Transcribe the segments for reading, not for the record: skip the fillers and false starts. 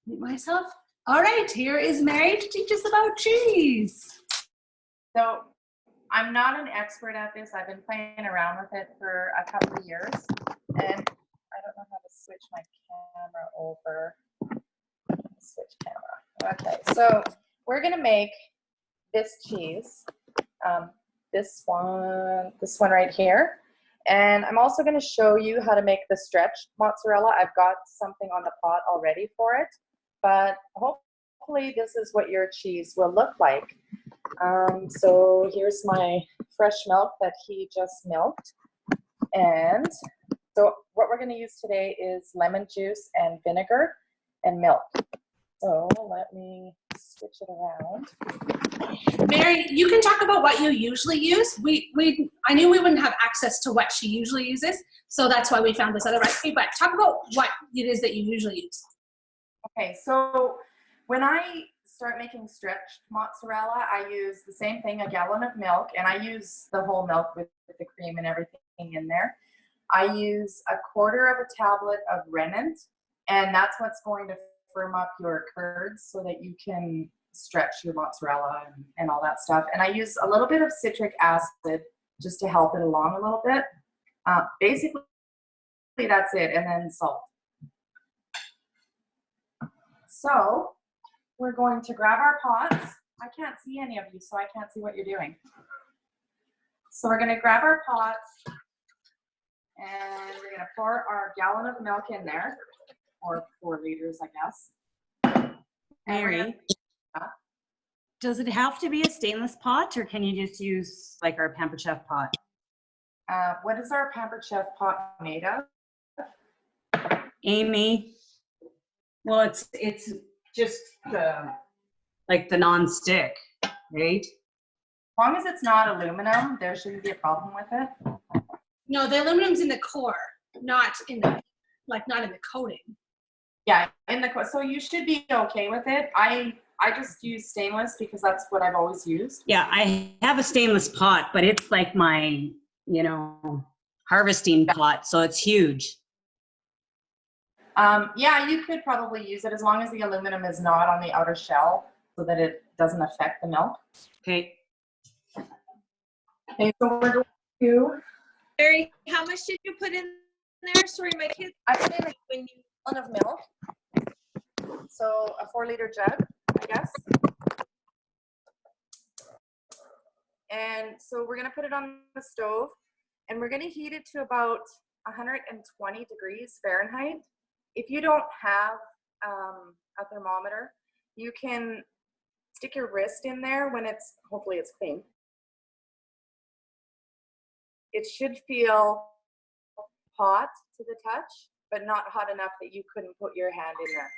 Mute myself. All right, here is Mary to teach us about cheese. So I'm not an expert at this. I've been playing around with it for a couple of years, and I don't know how to switch my camera over. Switch camera. Okay, so we're gonna make this cheese, this one right here, and I'm also gonna show you how to make the stretched mozzarella. I've got something on the pot already for it, but hopefully this is what your cheese will look like. So here's my fresh milk that he just milked. And so what we're going to use today is lemon juice and vinegar and milk. So let me switch it around. Mary, you can talk about what you usually use. I knew we wouldn't have access to what she usually uses, so that's why we found this other recipe, but talk about what it is that you usually use. Okay, so when I start making stretched mozzarella, I use the same thing, a gallon of milk, and I use the whole milk with the cream and everything in there. I use a quarter of a tablet of rennet, and that's what's going to firm up your curds so that you can stretch your mozzarella and all that stuff. And I use a little bit of citric acid just to help it along a little bit. Basically, that's it, and then salt. So we're going to grab our pots. I can't see any of you, so I can't see what you're doing. So we're going to grab our pots, and we're going to pour our gallon of milk in there, or 4 liters, I guess. Mary, does it have to be a stainless pot, or can you just use like our Pampered Chef pot? What is our Pampered Chef pot made of? Amy, well, it's just like the non-stick, right? As long as it's not aluminum, there shouldn't be a problem with it. No, the aluminum's in the core, not in the coating. Yeah, so you should be okay with it. I just use stainless because that's what I've always used. Yeah, I have a stainless pot, but it's like my, harvesting pot, so it's huge. Yeah, you could probably use it as long as the aluminum is not on the outer shell so that it doesn't affect the milk. Okay. Okay, so we're going to... Mary, how much did you put in there? Sorry, my kids. I put in a gallon of milk. So a 4-liter jug, I guess. And so we're going to put it on the stove, and we're going to heat it to about 120 degrees Fahrenheit. If you don't have a thermometer, you can stick your wrist in there when hopefully it's clean. It should feel hot to the touch, but not hot enough that you couldn't put your hand in there.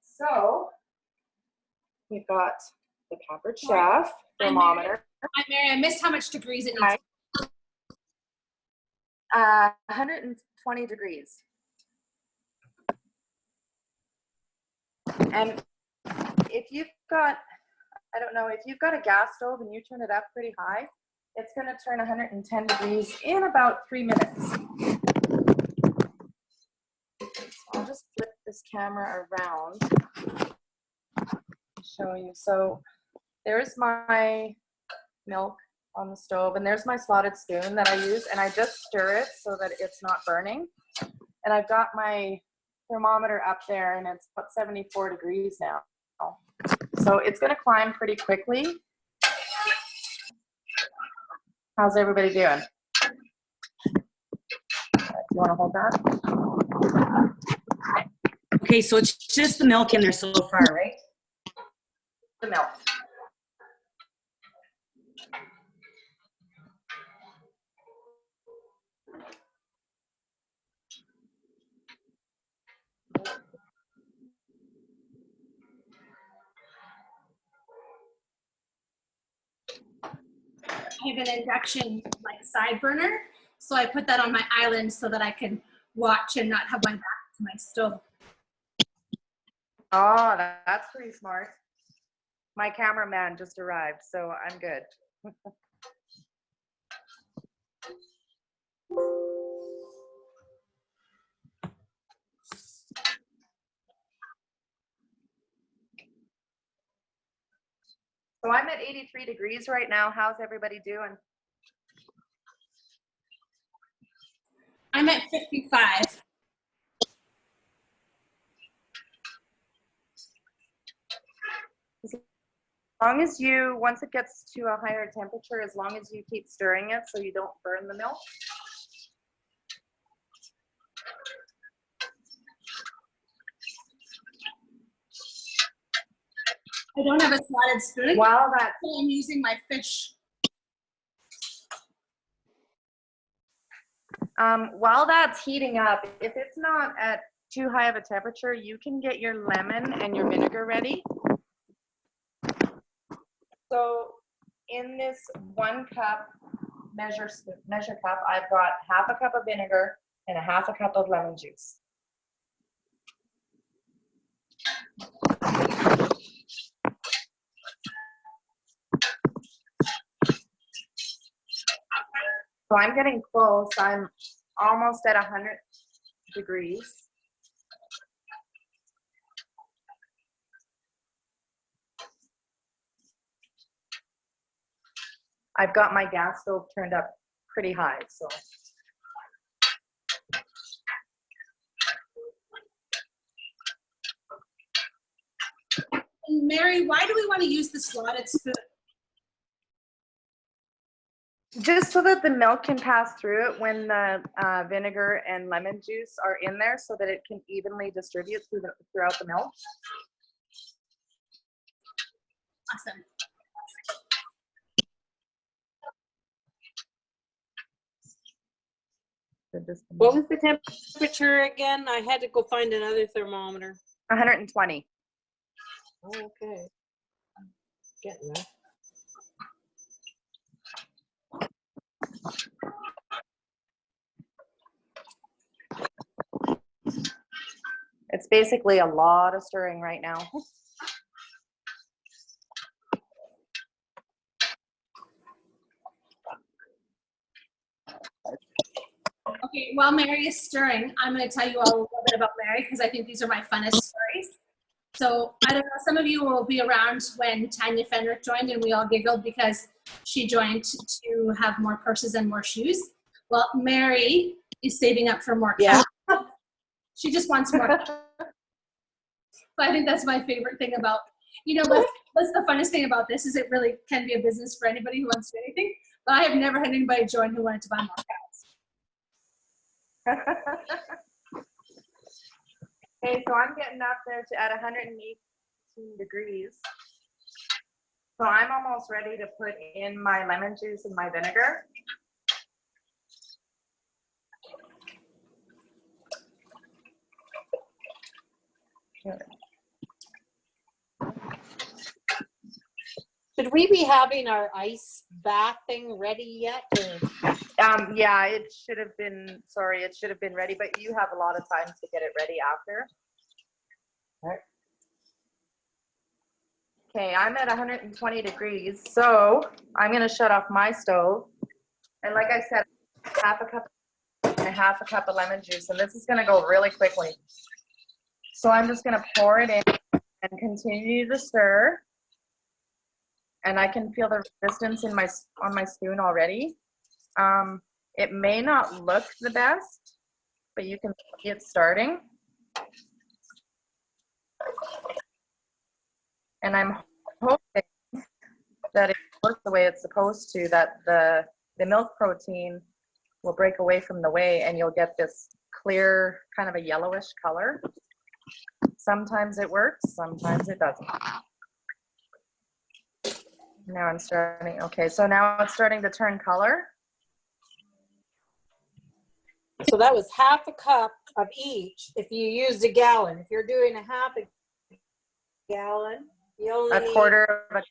So we've got the Pampered Chef thermometer. Mary, I missed how much degrees it needs. 120 degrees. And if you've got, I don't know, if you've got a gas stove and you turn it up pretty high, it's going to turn 110 degrees in about 3 minutes. So I'll just flip this camera around to show you. So there's my milk on the stove, and there's my slotted spoon that I use, and I just stir it so that it's not burning. And I've got my thermometer up there, and it's about 74 degrees now. So it's going to climb pretty quickly. How's everybody doing? Do you want to hold that? Okay, so it's just the milk in there so far, right? The milk. I have an induction side burner, so I put that on my island so that I can watch and not have my back to my stove. Oh, that's pretty smart. My cameraman just arrived, so I'm good. So I'm at 83 degrees right now. How's everybody doing? I'm at 55. As long as you, once it gets to a higher temperature, as long as you keep stirring it so you don't burn the milk. I don't have a slotted spoon, While that so I'm using my fish. While that's heating up, if it's not at too high of a temperature, you can get your lemon and your vinegar ready. So in this 1 cup measure cup, I've got half a cup of vinegar and a half a cup of lemon juice. So I'm getting close. I'm almost at 100 degrees. I've got my gas stove turned up pretty high, so. And Mary, why do we want to use the slotted spoon? Just so that the milk can pass through it when the vinegar and lemon juice are in there so that it can evenly distribute throughout the milk. Awesome. What was the temperature again? I had to go find another thermometer. 120. Oh, okay. Getting there. It's basically a lot of stirring right now. Okay, while Mary is stirring, I'm going to tell you all a little bit about Mary because I think these are my funnest stories. So I don't know, some of you will be around when Tanya Fenrick joined and we all giggled because she joined to have more purses and more shoes. Well, Mary is saving up for more Yeah. clothes. She just wants more. But I think that's my favorite thing about, you know, what's the funnest thing about this is it really can be a business for anybody who wants to do anything. But I have never had anybody join who wanted to buy more cows. Okay, so I'm getting up there to at 118 degrees. So I'm almost ready to put in my lemon juice and my vinegar. Should we be having our ice bath thing ready yet? Or? Yeah, it should have been, sorry, it should have been ready, but you have a lot of time to get it ready after. Okay, I'm at 120 degrees, so I'm gonna shut off my stove. And like I said, half a cup and a half a cup of lemon juice, and this is gonna go really quickly. So I'm just gonna pour it in and continue to stir. And I can feel the resistance in on my spoon already. It may not look the best, but you can see it starting. And I'm hoping that it works the way it's supposed to, that the milk protein will break away from the whey and you'll get this clear, kind of a yellowish color. Sometimes it works, sometimes it doesn't. Now I'm starting, okay, so now it's starting to turn color. So that was half a cup of each if you used a gallon. If you're doing a half a gallon, you only A quarter of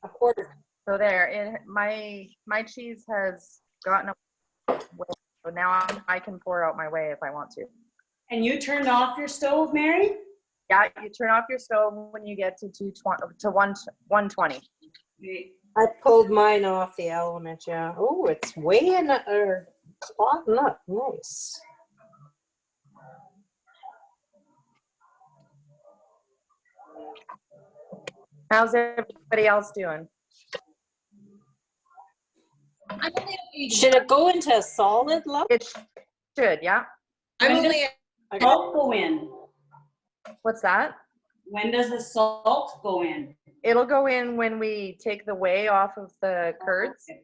a quarter. So there, my cheese has gotten away, so now I can pour out my whey if I want to. And you turned off your stove, Mary? Yeah, you turn off your stove when you get to 120. I pulled mine off the element, yeah. Oh, it's way in or clotting up. Nice. How's everybody else doing? I'm only at 80. Should it go into a solid level? It should, yeah. I'm When only, does salt go in? What's that? When does the salt go in? It'll go in when we take the whey off of the curds. Okay.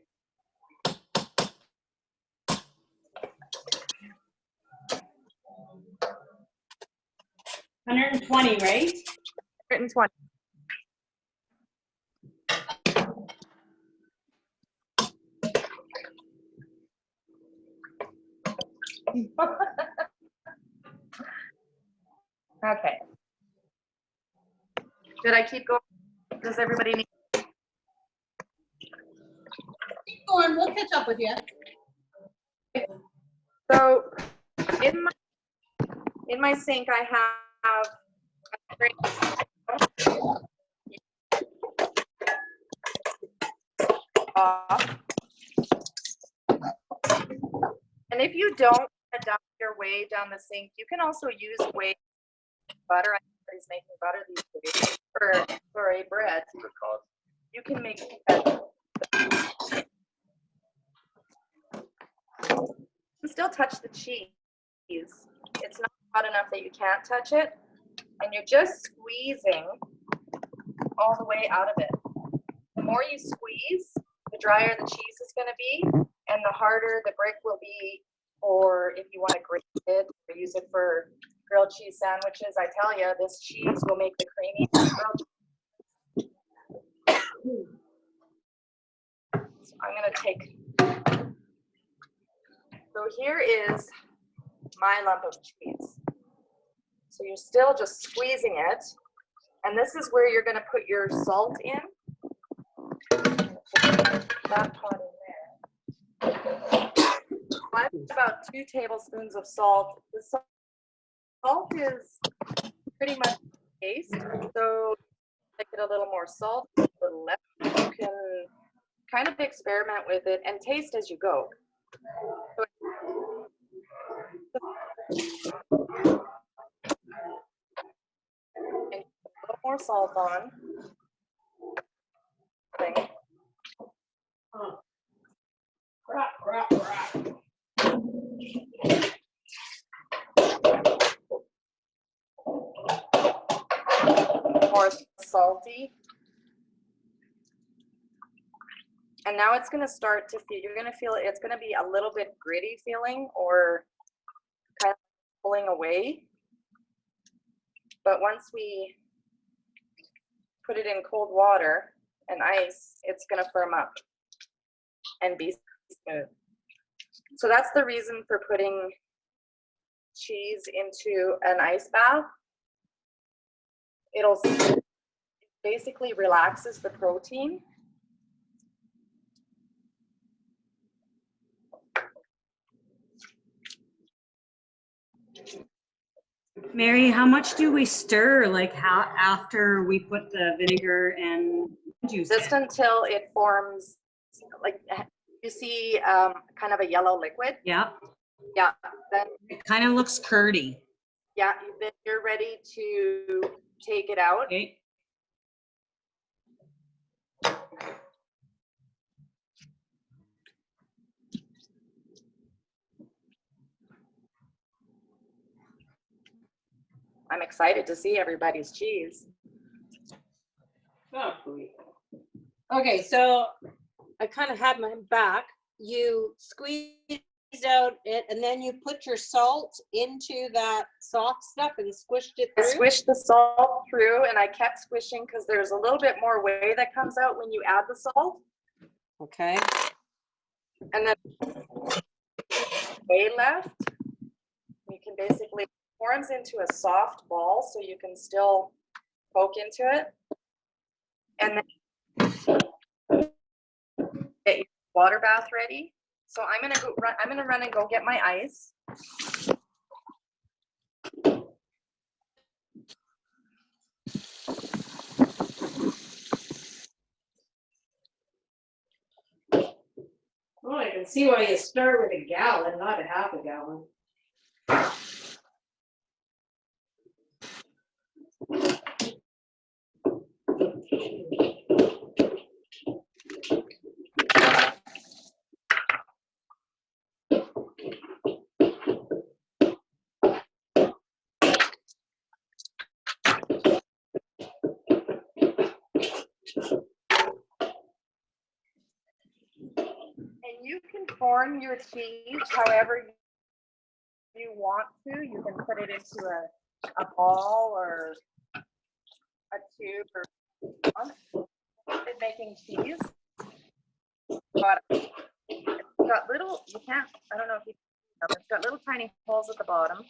120, right? 120. Okay. Should I keep going? Does everybody need? Keep going, we'll catch up with you. So in my sink, I have a drink. Off. And if you don't dump your whey down the sink, you can also use whey butter. Everybody's making butter these days, or a bread, it's called. You can make that. You can still touch the cheese. It's not hot enough that you can't touch it, and you're just squeezing all the way out of it. The more you squeeze, the drier the cheese is going to be, and the harder the brick will be, or if you want to grate it or use it for grilled cheese sandwiches. I tell you, this cheese will make the creamy grilled cheese. So I'm going to take, so here is my lump of cheese. So you're still just squeezing it, and this is where you're going to put your salt in. That pot in there. About 2 tablespoons of salt. The salt is pretty much taste, so make it a little more salt, a little less. You can kind of experiment with it and taste as you go. And a little more salt on. More salty. And now it's going to start to feel, you're going to feel it's going to be a little bit gritty feeling or kind of pulling away. But once we put it in cold water and ice, it's going to firm up and be smooth. So that's the reason for putting cheese into an ice bath. It basically relaxes the protein. Mary, how much do we stir? Like how after we put the vinegar and juice Just in? until it forms, like you see kind of a yellow liquid. Yeah, Yeah, then it kind of looks curdy. yeah, then you're ready to take it out. Okay. I'm excited to see everybody's cheese. Okay, so I kind of had my back. You squeezed out it, and then you put your salt into that soft stuff and squished it I through. squished the salt through, and I kept squishing because there's a little bit more whey that comes out when you add the salt. Okay. And then whey left, you can basically, it forms into a soft ball so you can still poke into it. And then get your water bath ready. So I'm gonna run and go get my ice. Well, I can see why you start with a gallon, not a half a gallon. form your cheese however you want to. You can put it into a ball or a tube or making cheese. But it's got little, you can't, I don't know if you can, it's got little tiny holes at the bottom.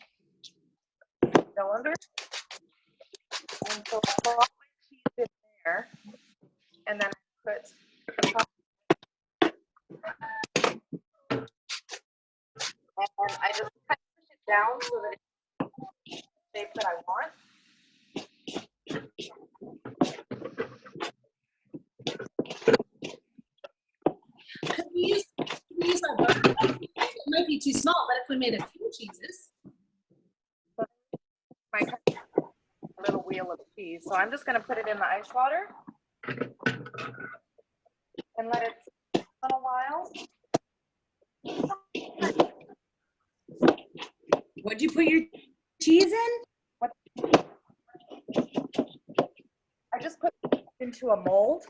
Cylinder. And so I put my cheese in there, and then I put the top. And I just kind of push it down so that it's the shape that I want. Could we use our burger? It might be too small, but if we made a few cheeses. My little wheel of cheese. So I'm just going to put it in the ice water and let it sit for a while. What'd you put your cheese in? I just put it into a mold,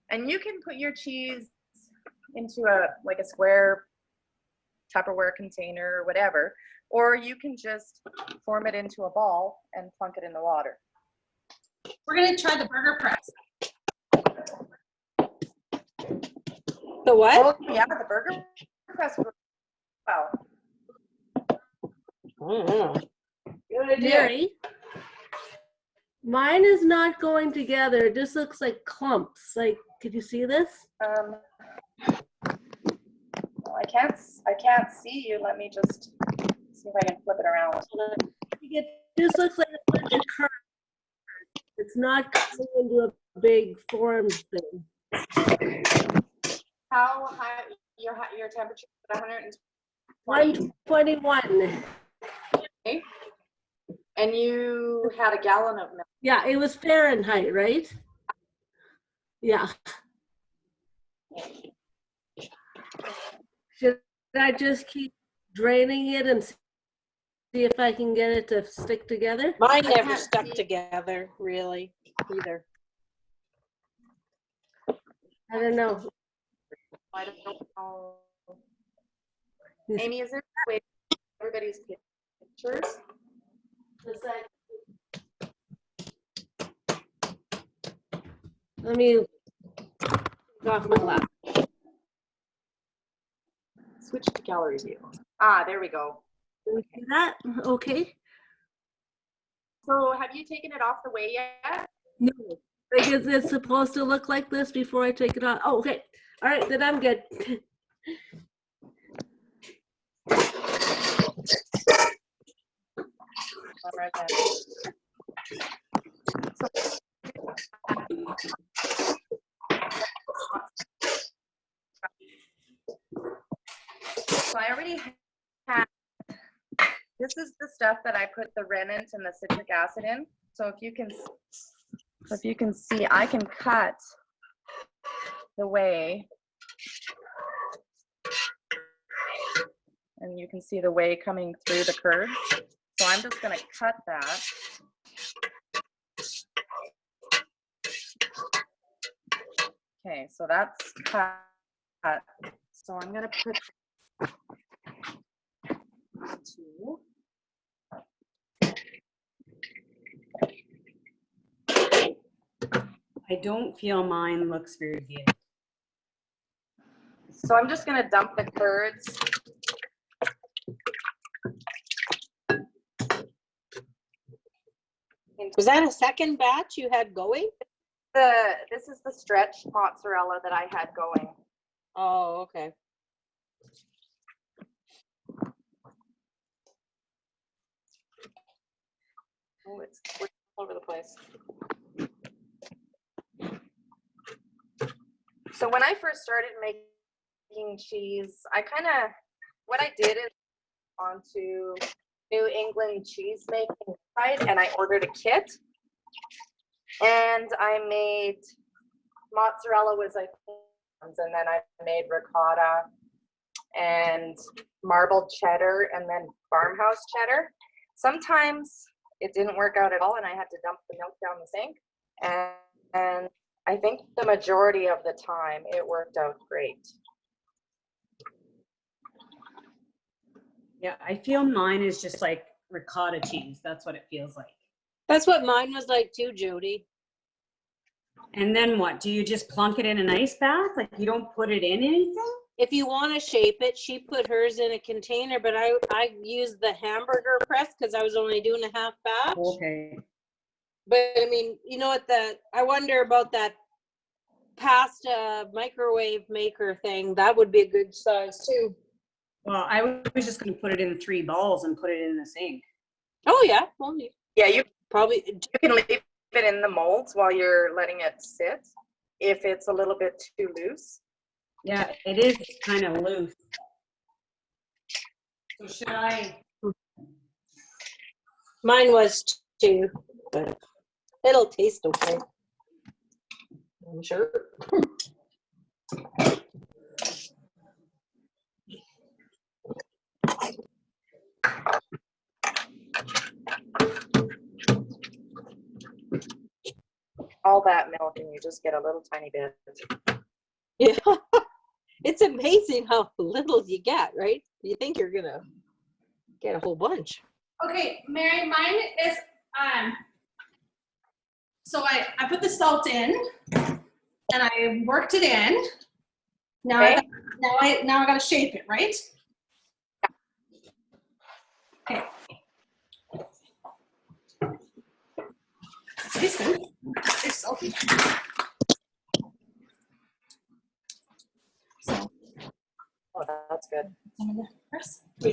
and you can put your cheese into a square Tupperware container or whatever, or you can just form it into a ball and plunk it in the water. We're going to try the burger press. The what? Oh yeah, the burger press. Wow. Good idea. Mary, mine is not going together. It just looks like clumps. Like, could you see this? Well, I can't see you. Let me just see if I can flip it around. It just looks like a bunch of curves. It's not coming into a big form thing. How high your temperature is 120? 121. And you had a gallon of milk. Yeah, it was Fahrenheit, right? Yeah. Should I just keep draining it and see if I can get it to stick together? Mine never can't stuck see. together, really, either. I don't know. I don't know. Yes. Amy, is there a way to everybody's pictures? Let me take off my lap. Switch to gallery view. Ah, there we go. Can we see that? Okay. So have you taken it off the way yet? No. Like, is it supposed to look like this before I take it off? Oh, okay. All right, then I'm good. All right, then. So I already had, this is the stuff that I put the rennet and the citric acid in. So if you can see, I can cut the whey. And you can see the whey coming through the curd. So I'm just going to cut that. Okay, so that's cut. So I'm going to put two. I don't feel mine looks very good. So I'm just going to dump the curds. Was that a second batch you had going? This is the stretched mozzarella that I had going. Oh, okay. Oh, it's all over the place. So when I first started making cheese, what I did is onto New England cheese making site, and I ordered a kit. And I made mozzarella was and then I made ricotta and marbled cheddar and then farmhouse cheddar. Sometimes it didn't work out at all and I had to dump the milk down the sink. And I think the majority of the time it worked out great. Yeah, I feel mine is just like ricotta cheese. That's what it feels like. That's what mine was like too, Jody. And then what? Do you just plunk it in an ice bath? Like you don't put it in anything? If you want to shape it, she put hers in a container, but I used the hamburger press because I was only doing a half batch. Okay. But I mean, you know what, I wonder about that pasta microwave maker thing. That would be a good size too. Well, I was just going to put it in 3 balls and put it in the sink. Oh yeah, well, Yeah, you probably. can leave it in the molds while you're letting it sit if it's a little bit too loose. Yeah, it is kind of loose. So should I? Mine was too, but it'll taste okay. I'm sure. All that milk and you just get a little tiny bit. Yeah. It's amazing how little you get, right? You think you're gonna get a whole bunch. Okay, Mary, mine is, so I put the salt in and I worked it in. Now Okay. now I gotta shape it, right? Okay. Tastes good. It's salty. So, Oh, that's good. some of the rest. So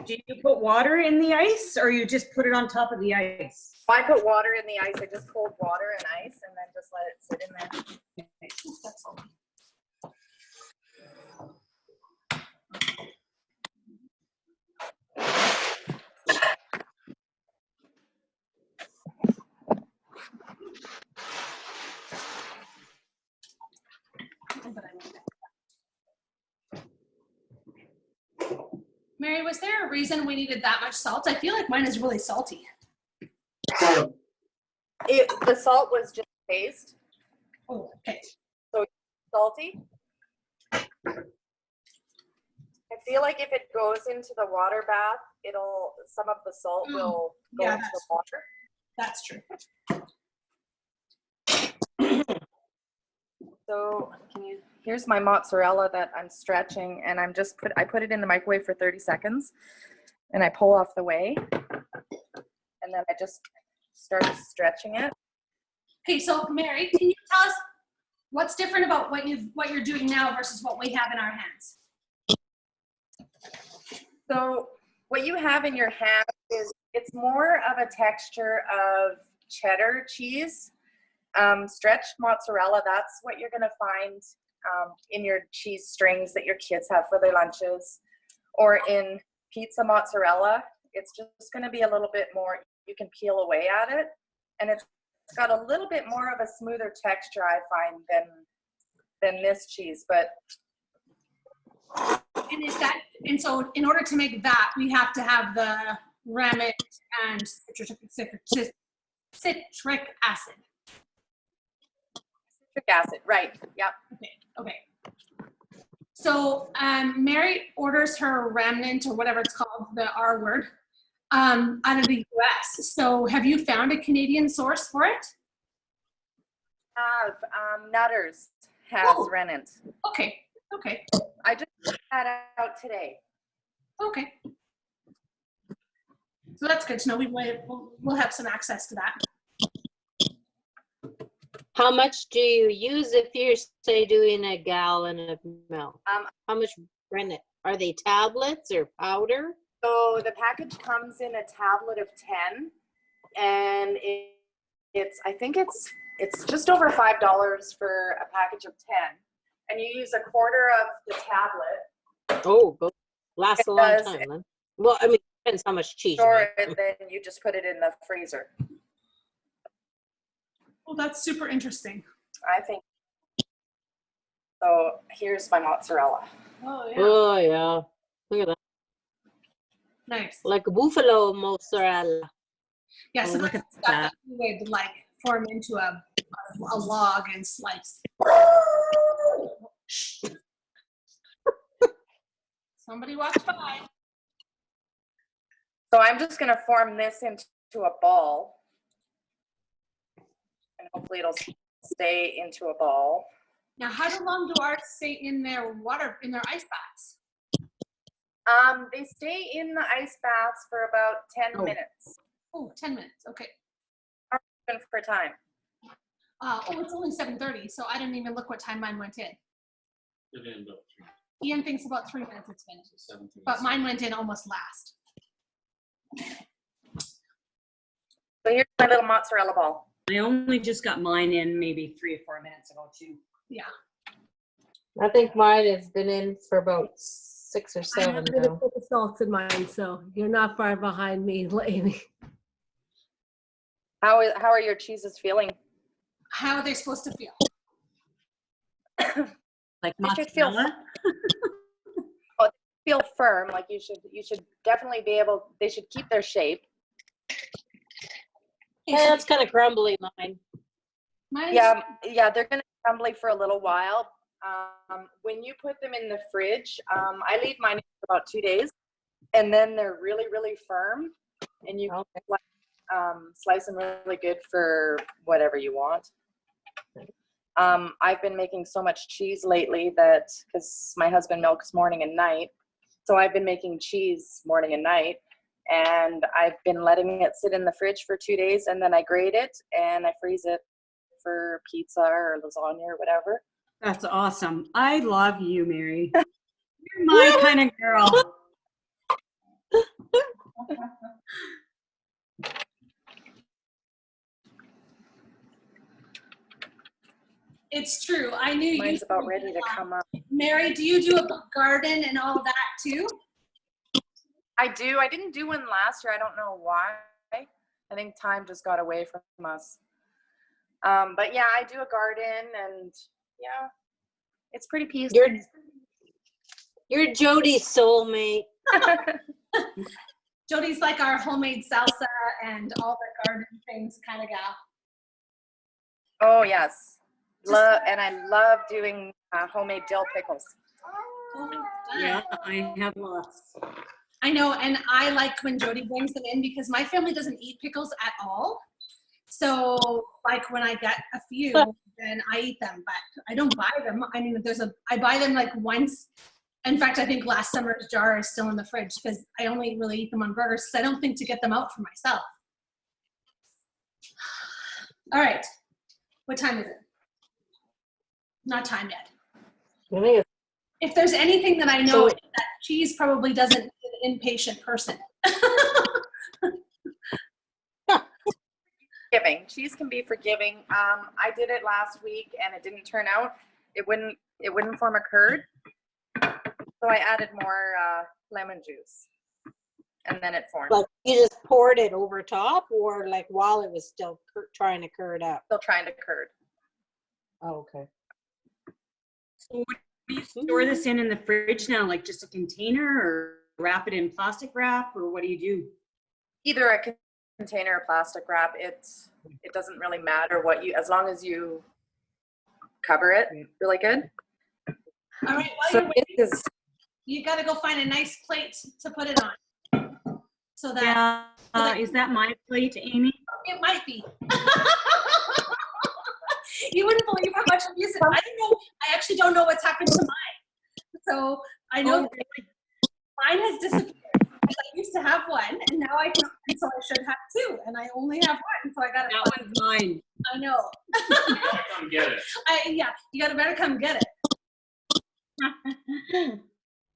do you put water in the ice or you just put it on top of the ice? I put water in the ice. I just cold water and ice and then just let it sit in there. That's all. Mary, was there a reason we needed that much salt? I feel like mine is really salty. The salt was just taste. Oh, okay. Salty. I feel like if it goes into the water bath, some of the salt will go Yeah, into the water. That's true. So here's my mozzarella that I'm stretching and I put it in the microwave for 30 seconds and I pull off the whey and then I just started stretching it. Okay, so Mary, can you tell us what's different about what you're doing now versus what we have in our hands? So what you have in your hand it's more of a texture of cheddar cheese. Stretched mozzarella, that's what you're going to find in your cheese strings that your kids have for their lunches. Or in pizza mozzarella, it's just going to be a little bit more, you can peel away at it. And it's got a little bit more of a smoother texture, I find, than this cheese. But and so in order to make that, we have to have the ramette and citric acid. citric acid, right? Yep. Okay. So Mary orders her remnant or whatever it's called, the R word, out of the US. So have you found a Canadian source for it? Nutters has rennet. Okay. I just put that out today. Okay. So that's good to know. We'll have some access to that. How much do you use if you're, say, doing a gallon of milk? How much rennet? Are they tablets or powder? So the package comes in a tablet of 10, and I think it's just over $5 for a package of 10, and you use a quarter of the tablet. Oh, lasts a long time, then. Well, I mean, depends how much cheese. Store it, and then you just put it in the freezer. Well, that's super interesting. I think. So here's my mozzarella. Oh yeah. Oh, yeah. Look at that. Nice. Like buffalo mozzarella. Yeah, so Oh, look that's at stuff that. that you would like form into a log and slice. So Somebody walked by. So I'm just gonna form this into a ball. And hopefully it'll stay into a ball. Now, how long do ours stay in their water, in their ice baths? They stay in the ice baths for about 10 Oh. minutes. Oh, 10 minutes, okay. Even for time. Oh, it's only 7:30, so I didn't even look what time mine went in. It ended up Ian thinks about 3 minutes it's been, 17. but mine went in almost last. So here's my little mozzarella ball. I only just got mine in maybe 3 or 4 minutes ago too. Yeah. I think mine has been in for about 6 or I 7 have been now. put the salts in mine, so you're not far behind me, Amy. How are your cheeses feeling? How are they supposed to feel? Like They should feel mozzarella. Feel firm, like you should definitely be able, they should keep their shape. Yeah, it's kind of crumbly, mine. Mine's, Yeah, they're gonna be crumbly for a little while. When you put them in the fridge, I leave mine in for about 2 days, and then they're really, really firm, and you Okay. slice them really good for whatever you want. I've been making so much cheese lately that, because my husband milks morning and night, so I've been making cheese morning and night, and I've been letting it sit in the fridge for 2 days, and then I grate it and I freeze it for pizza or lasagna or whatever. That's awesome. I love you, Mary. You're my kind of girl. it's true. I knew you. Mine's about ready to come up. Mary, do you do a garden and all that too? I do. I didn't do one last year. I don't know why. I think time just got away from us. But yeah, I do a garden, and yeah, it's pretty peaceful. You're Jody's soulmate. Jody's like our homemade salsa and all the garden things kind of gal. Oh yes, and I love doing homemade dill pickles. Yeah, I have lots. I know, and I like when Jody brings them in because my family doesn't eat pickles at all. So, like when I get a few, then I eat them, but I don't buy them. I mean, I buy them like once. In fact, I think last summer's jar is still in the fridge because I only really eat them on burgers. So I don't think to get them out for myself. All right, what time is it? Not time yet. I think it's If there's anything that I know, So- it's that cheese probably doesn't need an impatient person. Forgiving. Cheese can be forgiving. I did it last week and it didn't turn out. It wouldn't form a curd. So I added more lemon juice, and then it formed. like you just poured it over top, or like while it was still trying to curd up. Still trying to curd. Oh, okay. So do you store this in the fridge now, like just a container, or wrap it in plastic wrap, or what do you do? Either a container or plastic wrap. It doesn't really matter what you, as long as you cover it really good. All right, while So you're waiting, this is you got to go find a nice plate to put it on. So that Yeah, is that my plate, Amy? it might be. You wouldn't believe how much abuse it. I don't know. I actually don't know what's happened to mine. So I know mine has disappeared. I used to have one, and now I don't. And so I should have two, and I only have one. So I got That to. one's mine. I know. Come get it. Yeah, you got to better come get it.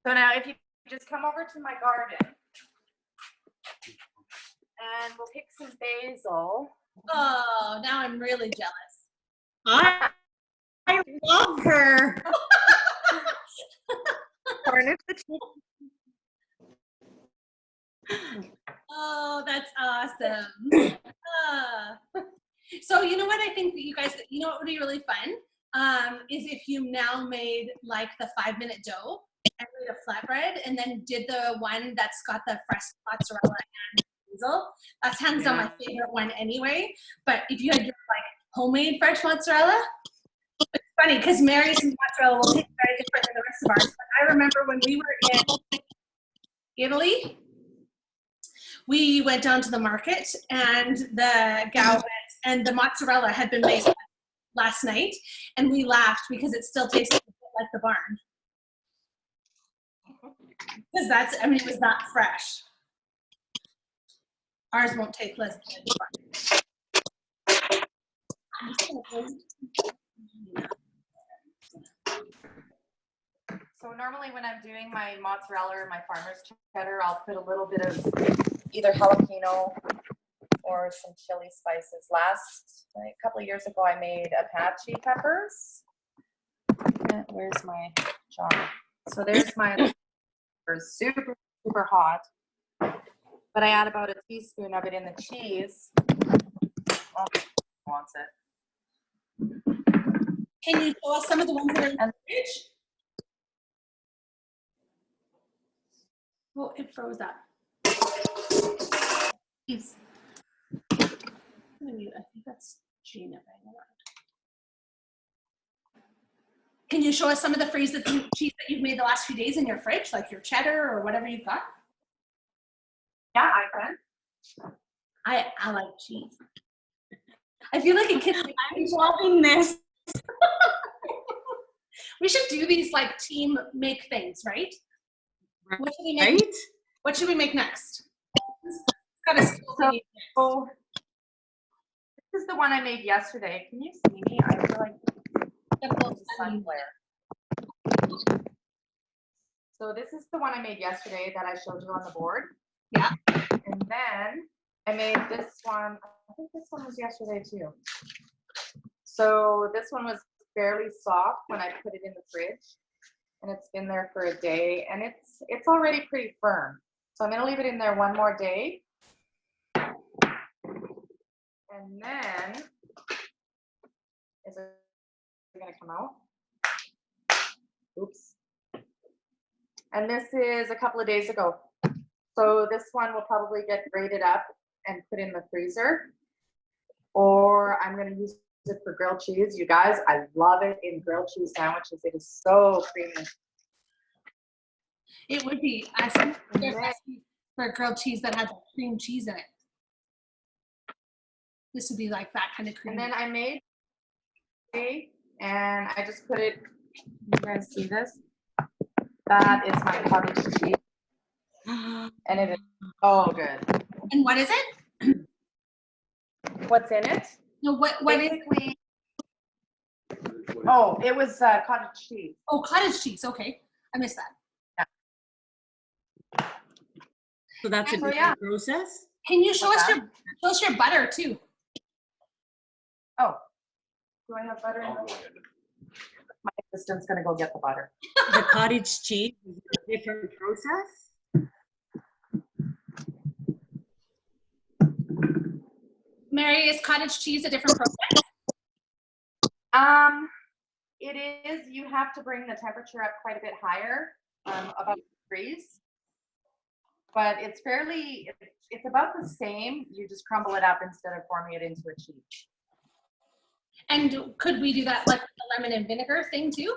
So now if you just come over to my garden and we'll pick some basil. Oh, now I'm really jealous. I love her. Garnish the cheese. Oh, that's awesome. So you know what I think that you guys, you know what would be really fun? Is if you now made like the 5-minute dough and made a flatbread and then did the one that's got the fresh mozzarella and basil. That's hands down my favorite one anyway. But if you had your like homemade fresh mozzarella, it's funny because Mary's mozzarella will taste very different than the rest of ours. But I remember when we were in Italy. We went down to the market and the gal went, and the mozzarella had been made last night, and we laughed because it still tasted like the barn. Because that's, I mean, it was not fresh. Ours won't take less than the barn. I'm just gonna close it. So normally when I'm doing my mozzarella or my farmer's cheddar, I'll put a little bit of either jalapeno or some chili spices. A couple of years ago, I made Apache peppers. Where's my jar? So there's my peppers, super, super hot. But I add about a teaspoon of it in the cheese. Oh, wants it. Can you show us some of the ones that are in the fridge? Oh, it froze up. Cheese. I'm gonna mute. I think that's Gina. Can you show us some of the cheese that you've made the last few days in your fridge, like your cheddar or whatever you've got? Yeah, I can. I like cheese. I feel like a kid. I'm loving this. We should do these like team make things, right? What should we make? Right? What should we make next? Got a skill thing. So this is the one I made yesterday. Can you see me? I feel like it's a sun flare. So this is the one I made yesterday that I showed you on the board. Yeah. And then I made this one. I think this one was yesterday too. So this one was fairly soft when I put it in the fridge, and it's been there for a day, and it's already pretty firm. So I'm gonna leave it in there one more day. And then, is it gonna come out? Oops. And this is a couple of days ago. So this one will probably get grated up and put in the freezer. Or I'm gonna use it for grilled cheese. You guys, I love it in grilled cheese sandwiches. It is so creamy. It would be. I think there's a recipe for grilled cheese that has cream cheese in it. This would be like that kind of cream. And then I made, and I just put it. You guys see this? That is my cottage cheese, and it is so good. And what is it? What's in it? No, what is it? Basically, oh, it was cottage cheese. Oh, cottage cheese. Okay, I missed that. So that's a So, different yeah. process? Can you show What's us your butter too? Oh, do I have butter in I'll there? go ahead. My assistant's gonna go get the butter. The cottage cheese is a different process? Mary, is cottage cheese a different process? It is. You have to bring the temperature up quite a bit higher, about degrees. But it's fairly. It's about the same. You just crumble it up instead of forming it into a cheese. And could we do that like the lemon and vinegar thing too?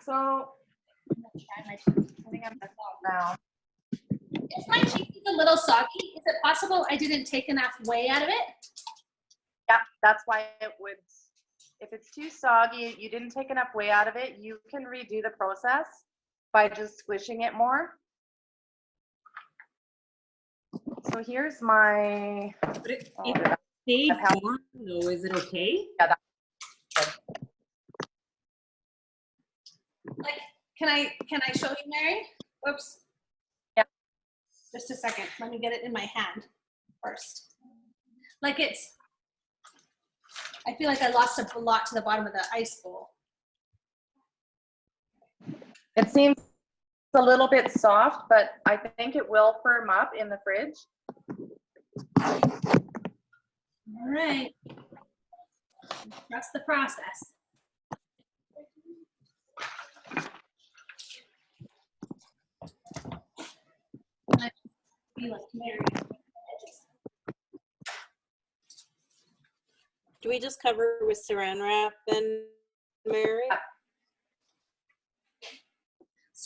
So I'm gonna try my cheese. I think I'm gonna fall now. If my cheese is a little soggy, is it possible I didn't take enough whey out of it? Yeah, that's why it would. If it's too soggy, you didn't take enough whey out of it, you can redo the process by just squishing it more. So here's my. But if oh, it stayed How- warm though, is it okay? Like, can I show you, Mary? Whoops. Yeah. Just a second. Let me get it in my hand first. Like it's. I feel like I lost a lot to the bottom of the ice bowl. It seems a little bit soft, but I think it will firm up in the fridge. All right. That's the process. I feel like Mary. Do we just cover it with saran wrap then, Mary?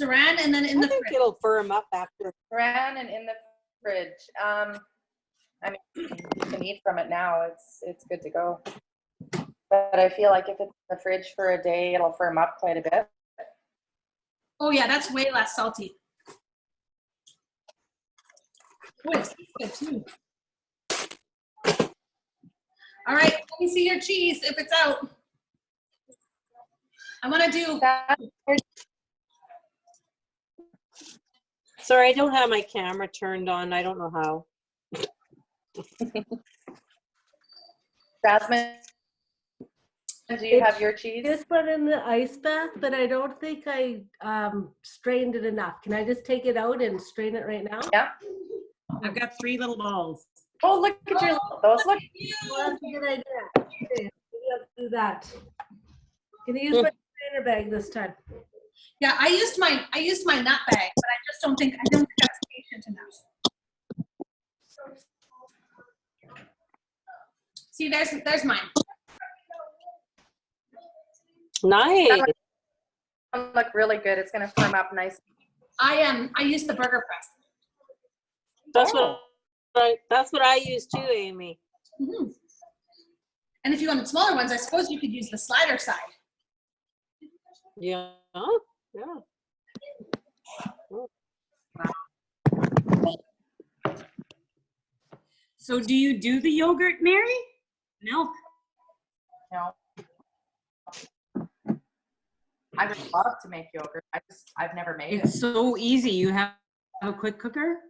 Saran and then in I the think fridge. it'll firm up after. Ran and in the fridge. I mean, you can eat from it now. It's good to go. But I feel like if it's in the fridge for a day, it'll firm up quite a bit. Oh yeah, that's way less salty. Oh, it's good too. All right, let me see your cheese if it's out. I want to do, Sorry, I don't have my camera turned on. I don't know how. Jasmine, do you have your cheese? Just put in the ice bath, but I don't think I strained it enough. Can I just take it out and strain it right now? Yeah. I've got 3 little balls. Oh, look at your those. Look. Well, that's a good idea. Okay, maybe I'll do that. Can you use my strainer bag this time? yeah, I used my nut bag, but I just don't think I was patient enough. See, there's mine. Nice. That look really good. It's gonna firm up nice. I used the burger press. That's what I use too, Amy. Mhm. And if you wanted smaller ones, I suppose you could use the slider side. Yeah. Yeah. So do you do the yogurt, Mary? Milk? No. I would love to make yogurt. I've never made it. It's so easy. You have a quick cooker.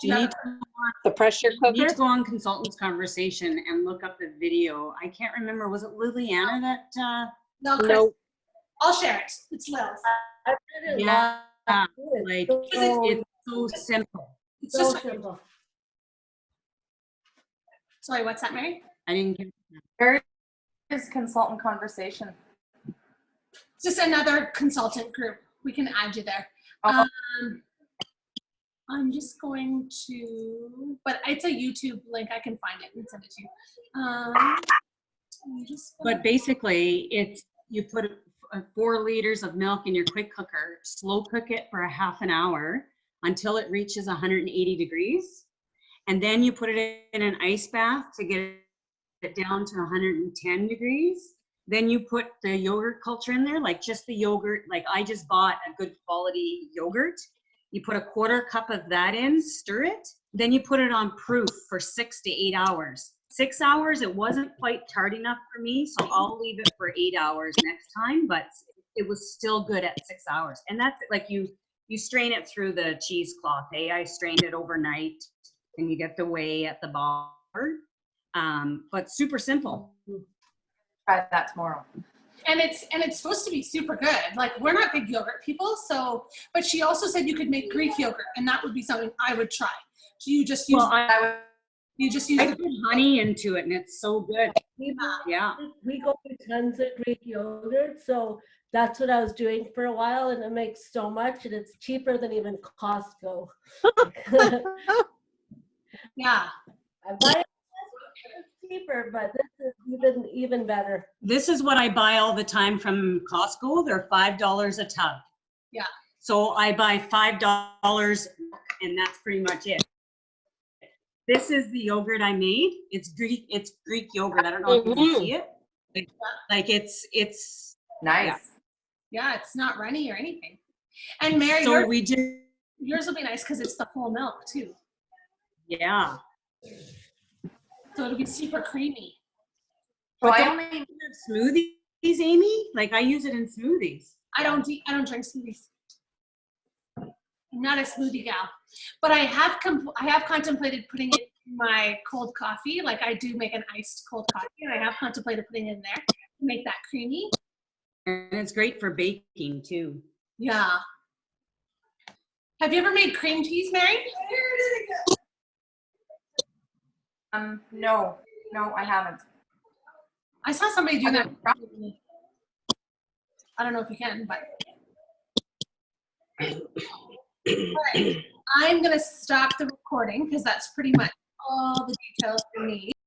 You need The pressure you need cooker. to go on Consultants Conversation and look up the video. I can't remember. Was it Liliana that? No, Chris, No. I'll share it. It's Lil's. I did it Yeah. last Like year. it's so simple. It's So just simple. sorry. What's that, Mary? I didn't get. Where is consultant conversation? It's just another consultant group. We can add you there. Oh. I'm just going to, but it's a YouTube link. I can find it and send it to you. I'm just But basically, it's you put 4 liters of milk in your quick cooker, slow cook it for a half an hour until it reaches 180 degrees. And then you put it in an ice bath to get it down to 110 degrees. Then you put the yogurt culture in there, like just the yogurt. Like I just bought a good quality yogurt. You put a 1/4 cup of that in, stir it. Then you put it on proof for 6 to 8 hours. 6 hours, it wasn't quite tart enough for me, so I'll leave it for 8 hours next time, but it was still good at 6 hours. And that's like you strain it through the cheesecloth. Hey, I strained it overnight and you get the whey at the bottom. But super simple. Try that tomorrow. And it's supposed to be super good. Like we're not big yogurt people, so but she also said you could make Greek yogurt, and that would be something I would try. So you just use Well, I I put honey into it and it's so good. Yeah. We go through tons of Greek yogurt, so that's what I was doing for a while, and it makes so much, and it's cheaper than even Costco. yeah. I buy it cheaper, but this is even better. This is what I buy all the time from Costco. They're $5 a tub. Yeah. So I buy $5 and that's pretty much it. This is the yogurt I made. It's Greek yogurt. I don't know if you can see it. Like it's nice. Yeah, it's not runny or anything. And Mary, so we just yours will be nice because it's the whole milk too. yeah. So it'll be super creamy. So But I don't only you have smoothies, Amy? Like I use it in smoothies. I don't drink smoothies. I'm not a smoothie gal, but I have contemplated putting it in my cold coffee. Like I do make an iced cold coffee, and I have contemplated putting it in there to make that creamy. And it's great for baking too. Yeah. Have you ever made cream cheese, Mary? no, I haven't. I saw somebody do that. Okay. I don't know if you can, but. But I'm gonna stop the recording because that's pretty much all the details we need.